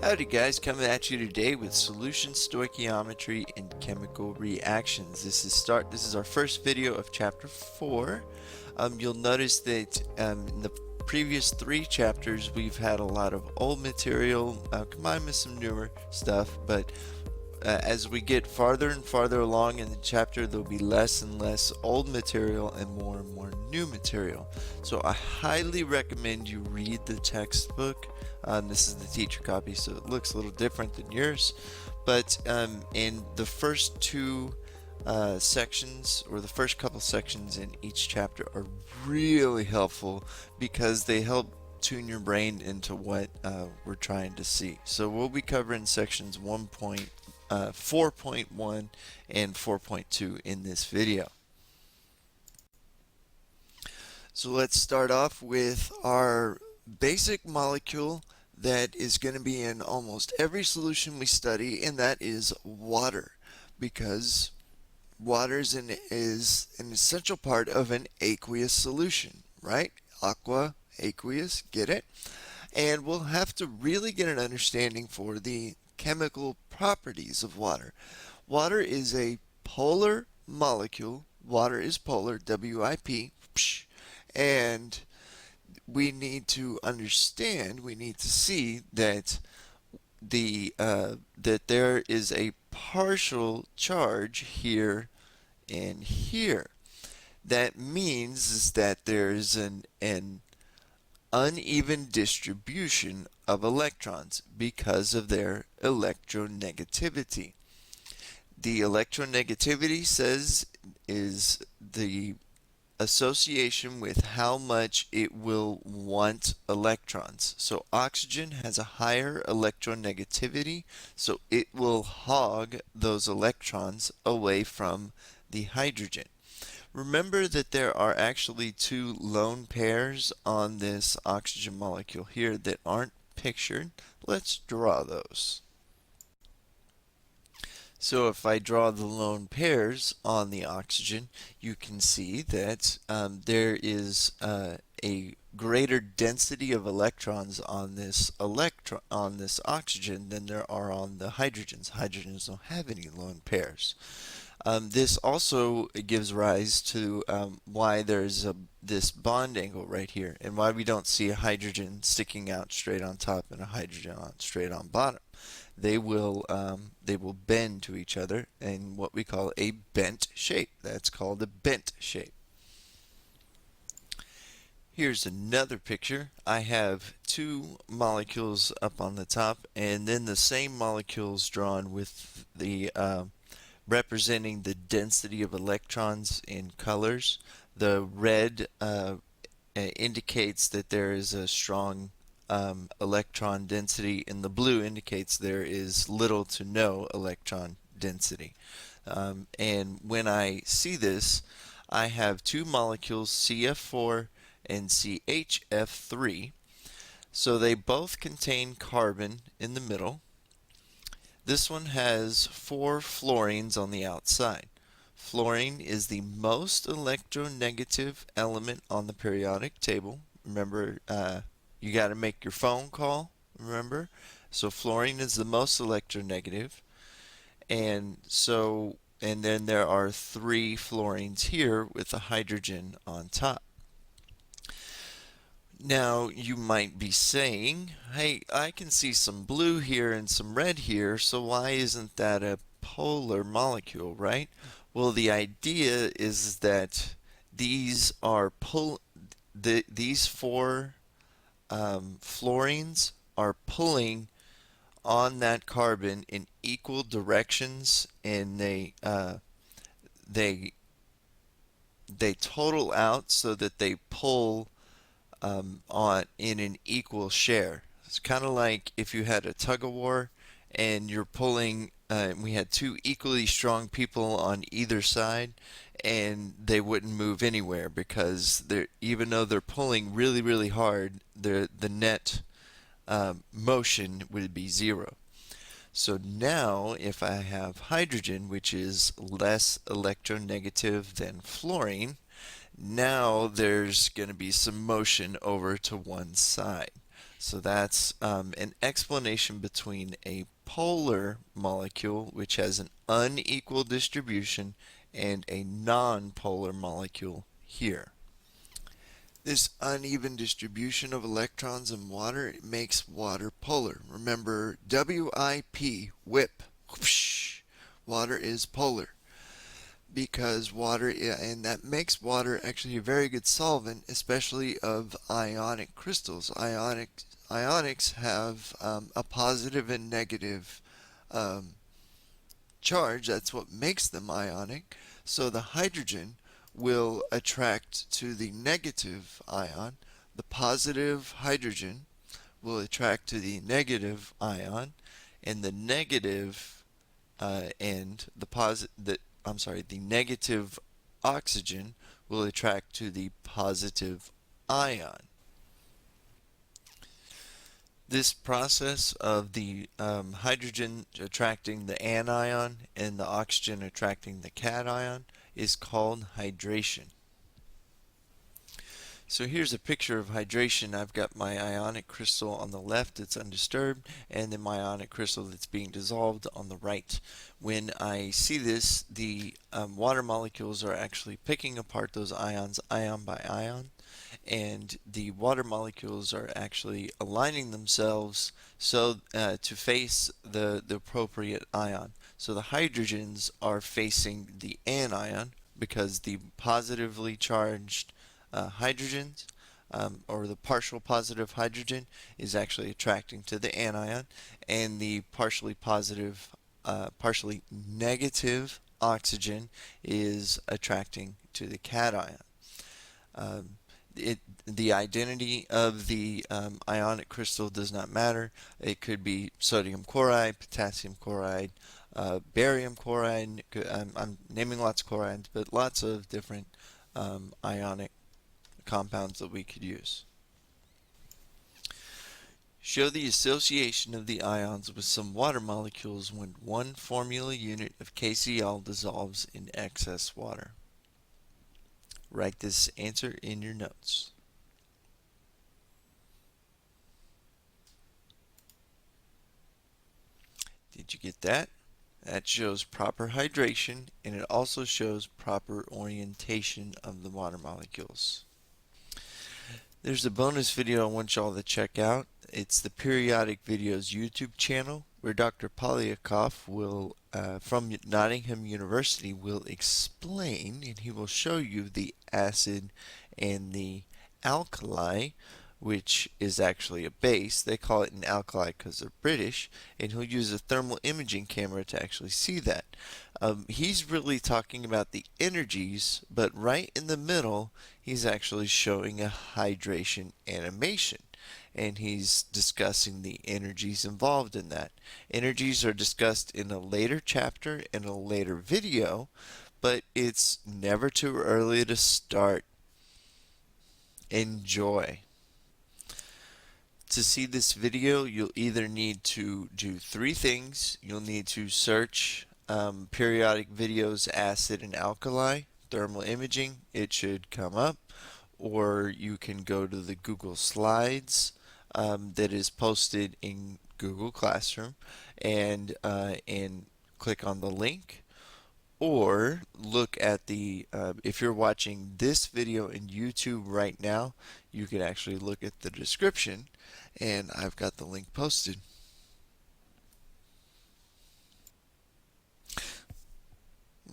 Howdy guys, coming at you today with solution stoichiometry and chemical reactions. This is our first video of chapter 4. You'll notice that in the previous 3 chapters we've had a lot of old material combined with some newer stuff, but as we get farther and farther along in the chapter, there'll be less and less old material and more new material. So I highly recommend you read the textbook. This is the teacher copy, so it looks a little different than yours. But in the first 2 sections, or the first couple sections in each chapter, are really helpful because they help tune your brain into what we're trying to see. So we'll be covering sections 4.1 and 4.2 in this video. So let's start off with our basic molecule that is going to be in almost every solution we study, and that is water, because water is an essential part of an aqueous solution, right? Aqua, aqueous, get it? And we'll have to really get an understanding for the chemical properties of water. Water is a polar molecule. Water is polar, WIP, and we need to understand, we need to see that that there is a partial charge here and here. That means is that there is an uneven distribution of electrons because of their electronegativity. The electronegativity is the association with how much it will want electrons. So oxygen has a higher electronegativity, so it will hog those electrons away from the hydrogen. Remember that there are actually 2 lone pairs on this oxygen molecule here that aren't pictured. Let's draw those. So if I draw the lone pairs on the oxygen, you can see that there is a greater density of electrons on this oxygen than there are on the hydrogens. Hydrogens don't have any lone pairs. This also gives rise to why there's this bond angle right here, and why we don't see a hydrogen sticking out straight on top and a hydrogen straight on bottom. They will bend to each other in what we call a bent shape. That's called a bent shape. Here's another picture. I have 2 molecules up on the top, and then the same molecules drawn with the representing the density of electrons in colors. The red indicates that there is a strong electron density, and the blue indicates there is little to no electron density. And when I see this, I have 2 molecules, CF4 and CHF3. So they both contain carbon in the middle. This one has 4 fluorines on the outside. Fluorine is the most electronegative element on the periodic table. Remember, you got to make your phone call, remember? So fluorine is the most electronegative. And then there are 3 fluorines here with a hydrogen on top. Now you might be saying, hey, I can see some blue here and some red here, so why isn't that a polar molecule, right? Well, the idea is that these 4 fluorines are pulling on that carbon in equal directions, and they total out so that they pull in an equal share. It's kind of like if you had a tug of war and you're pulling, we had 2 equally strong people on either side, and they wouldn't move anywhere because even though they're pulling really, really hard, the net motion would be 0. So now if I have hydrogen, which is less electronegative than fluorine, now there's going to be some motion over to one side. So that's an explanation between a polar molecule, which has an unequal distribution, and a non-polar molecule here. This uneven distribution of electrons in water makes water polar. Remember WIP, WIP, whoosh, water is polar because water, and that makes water actually a very good solvent, especially of ionic crystals. Ionics have a positive and negative um, charge. That's what makes them ionic. So the hydrogen will attract to the negative ion. The positive hydrogen will attract to the negative ion, and the negative end, the negative oxygen will attract to the positive ion. This process of the hydrogen attracting the anion and the oxygen attracting the cation is called hydration. So here's a picture of hydration. I've got my ionic crystal on the left that's undisturbed, and then my ionic crystal that's being dissolved on the right. When I see this, the water molecules are actually picking apart those ions ion by ion, and the water molecules are actually aligning themselves so to face the appropriate ion. So the hydrogens are facing the anion because the positively charged hydrogens, or the partial positive hydrogen, is actually attracting to the anion, and the partially negative oxygen is attracting to the cation. Um, the identity of the ionic crystal does not matter. It could be sodium chloride, potassium chloride, barium chloride. I'm naming lots of chlorides, but lots of different ionic compounds that we could use. Show the association of the ions with some water molecules when one formula unit of KCl dissolves in excess water. Write this answer in your notes. Did you get that? That shows proper hydration, and it also shows proper orientation of the water molecules. There's a bonus video I want y'all to check out. It's the Periodic Videos YouTube channel, where Dr. Polyakov will, from Nottingham University, will explain, and he will show you the acid and the alkali, which is actually a base. They call it an alkali because they're British, and he'll use a thermal imaging camera to actually see that. He's really talking about the energies, but right in the middle, he's actually showing a hydration animation, and he's discussing the energies involved in that. Energies are discussed in a later chapter in a later video, but it's never too early to start. Enjoy. To see this video, you'll either need to do three things. You'll need to search periodic videos acid and alkali thermal imaging. It should come up. Or you can go to the Google Slides that is posted in Google Classroom and click on the link. Or look at the, if you're watching this video in YouTube right now, you can actually look at the description, and I've got the link posted.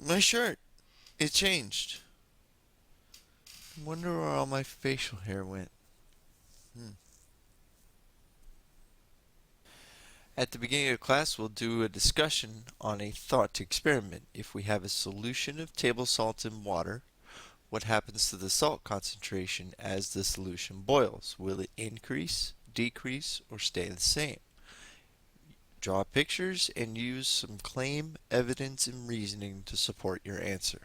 My shirt, it changed. I wonder where all my facial hair went. At the beginning of class, we'll do a discussion on a thought experiment. If we have a solution of table salt in water, what happens to the salt concentration as the solution boils? Will it increase, decrease, or stay the same? Draw pictures and use some claim, evidence, and reasoning to support your answer.